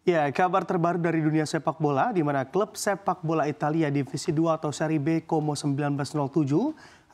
Ya, kabar terbaru dari dunia sepak bola, di mana klub sepak bola Italia Divisi 2 atau Serie B Como 1907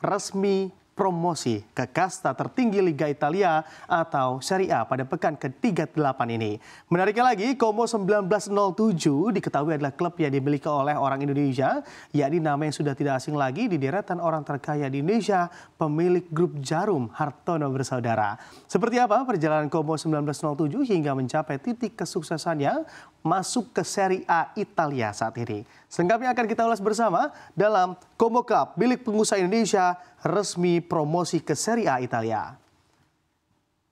resmi promosi ke kasta tertinggi Liga Italia atau Serie A pada pekan ke-38 ini. Menariknya lagi, Como 1907 diketahui adalah klub yang dimiliki oleh orang Indonesia, yakni nama yang sudah tidak asing lagi di deretan orang terkaya di Indonesia, pemilik grup Jarum Hartono bersaudara. Seperti apa perjalanan Como 1907 hingga mencapai titik kesuksesannya masuk ke Serie A Italia saat ini? Selengkapnya akan kita ulas bersama dalam Como Club, milik pengusaha Indonesia, resmi promosi ke Serie A Italia.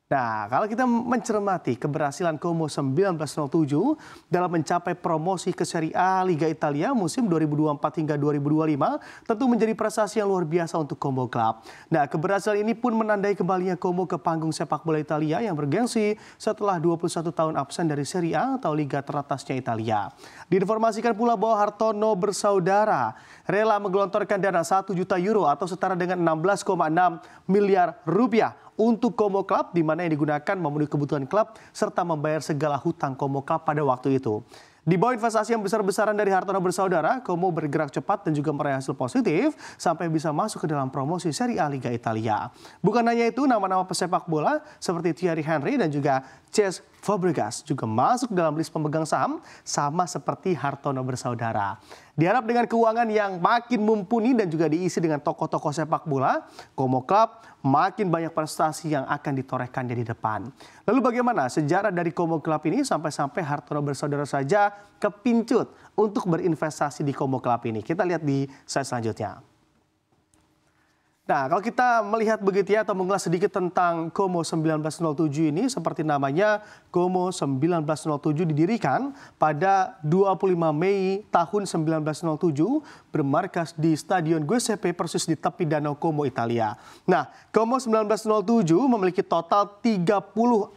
Nah, kalau kita mencermati keberhasilan Como 1907 dalam mencapai promosi ke Serie A Liga Italia musim 2024 hingga 2025 tentu menjadi prestasi yang luar biasa untuk Como Club. Nah, keberhasilan ini pun menandai kembalinya Como ke panggung sepak bola Italia yang bergengsi setelah 21 tahun absen dari Serie A atau liga teratasnya Italia. Diinformasikan pula bahwa Hartono bersaudara rela menggelontorkan dana 1 juta euro atau setara dengan 16,6 miliar rupiah untuk Como Club, di mana yang digunakan memenuhi kebutuhan klub serta membayar segala hutang Como Club pada waktu itu. Di bawah investasi yang besar-besaran dari Hartono bersaudara, Como bergerak cepat dan juga meraih hasil positif sampai bisa masuk ke dalam promosi Serie A Liga Italia. Bukan hanya itu, nama-nama pesepak bola seperti Thierry Henry dan juga Cesc Fabregas juga masuk dalam list pemegang saham sama seperti Hartono bersaudara. Diharap dengan keuangan yang makin mumpuni dan juga diisi dengan tokoh-tokoh sepak bola, Como Club makin banyak prestasi yang akan ditorehkannya di depan. Lalu bagaimana sejarah dari Como Club ini sampai-sampai Hartono bersaudara saja kepincut untuk berinvestasi di Como Club ini? Kita lihat di slide selanjutnya. Nah, kalau kita melihat begitu ya atau mengulas sedikit tentang Como 1907 ini, seperti namanya, Como 1907 didirikan pada 25 Mei tahun 1907 bermarkas di Stadion Giuseppe persis di tepi Danau Como, Italia. Nah, Como 1907 memiliki total 30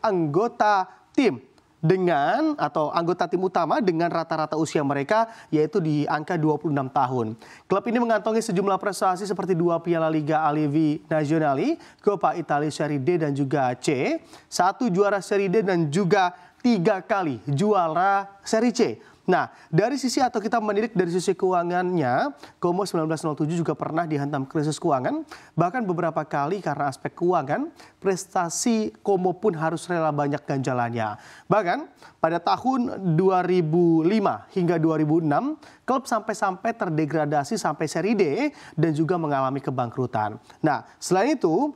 anggota tim dengan atau anggota tim utama dengan rata-rata usia mereka yaitu di angka 26 tahun. Klub ini mengantongi sejumlah prestasi seperti 2 Piala Liga Allevi Nazionali, Coppa Italia Serie D dan juga C, 1 juara Serie D dan juga 3 kali juara Serie C. Nah, dari sisi atau kita menilik dari sisi keuangannya, Como 1907 juga pernah dihantam krisis keuangan. Bahkan beberapa kali karena aspek keuangan, prestasi Como pun harus rela banyak ganjalannya. Bahkan pada tahun 2005 hingga 2006, klub sampai-sampai terdegradasi sampai Serie D dan juga mengalami kebangkrutan. Nah, selain itu,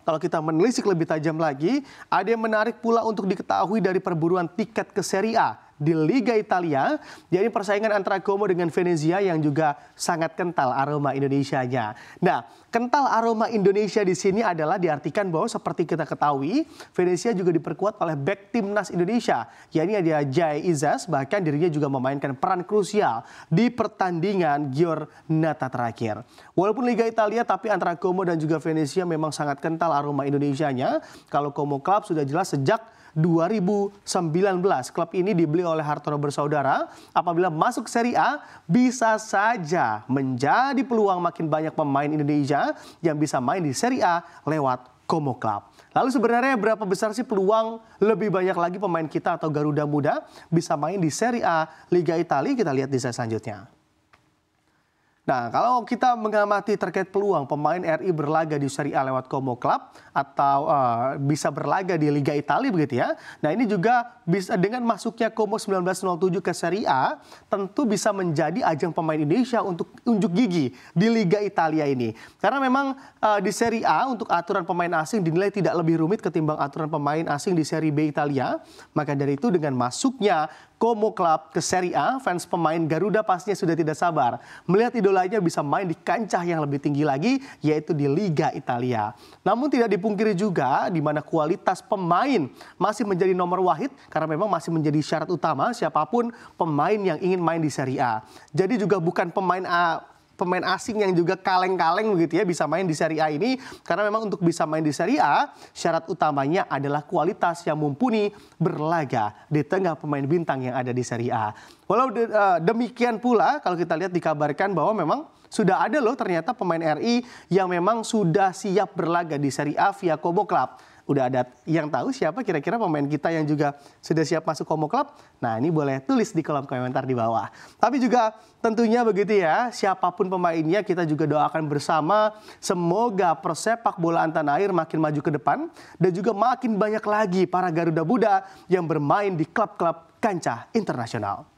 kalau kita menelisik lebih tajam lagi, ada yang menarik pula untuk diketahui dari perburuan tiket ke Serie A di Liga Italia, yakni persaingan antara Como dengan Venezia yang juga sangat kental aroma Indonesianya. Nah, kental aroma Indonesia di sini adalah diartikan bahwa seperti kita ketahui, Venezia juga diperkuat oleh bek timnas Indonesia, yakni ada Jai Izas, bahkan dirinya juga memainkan peran krusial di pertandingan Giornata terakhir. Walaupun Liga Italia, tapi antara Como dan juga Venezia memang sangat kental aroma Indonesianya. Kalau Como Club sudah jelas sejak 2019 klub ini dibeli oleh Hartono bersaudara. Apabila masuk Serie A bisa saja menjadi peluang makin banyak pemain Indonesia yang bisa main di Serie A lewat Como Club. Lalu sebenarnya berapa besar sih peluang lebih banyak lagi pemain kita atau Garuda Muda bisa main di Serie A Liga Italia? Kita lihat di slide selanjutnya. Nah, kalau kita mengamati terkait peluang pemain RI berlaga di Serie A lewat Como Club atau bisa berlaga di Liga Italia begitu ya. Nah, ini juga bisa dengan masuknya Como 1907 ke Serie A tentu bisa menjadi ajang pemain Indonesia untuk unjuk gigi di Liga Italia ini. Karena memang di Serie A untuk aturan pemain asing dinilai tidak lebih rumit ketimbang aturan pemain asing di Serie B Italia. Maka dari itu dengan masuknya Como Club ke Serie A, fans pemain Garuda pastinya sudah tidak sabar melihat idolanya bisa main di kancah yang lebih tinggi lagi, yaitu di Liga Italia. Namun tidak dipungkiri juga di mana kualitas pemain masih menjadi nomor wahid karena memang masih menjadi syarat utama siapapun pemain yang ingin main di Serie A. Jadi juga bukan pemain asing yang juga kaleng-kaleng begitu ya bisa main di Serie A ini, karena memang untuk bisa main di Serie A syarat utamanya adalah kualitas yang mumpuni berlaga di tengah pemain bintang yang ada di Serie A. Walau demikian pula kalau kita lihat dikabarkan bahwa memang sudah ada loh ternyata pemain RI yang memang sudah siap berlaga di Serie A via Como Club. Udah ada yang tahu siapa kira-kira pemain kita yang juga sudah siap masuk Como Club? Nah, ini boleh tulis di kolom komentar di bawah. Tapi juga tentunya begitu ya, siapapun pemainnya kita juga doakan bersama semoga persepak bolaan tanah air makin maju ke depan dan juga makin banyak lagi para Garuda Muda yang bermain di klub-klub kancah internasional.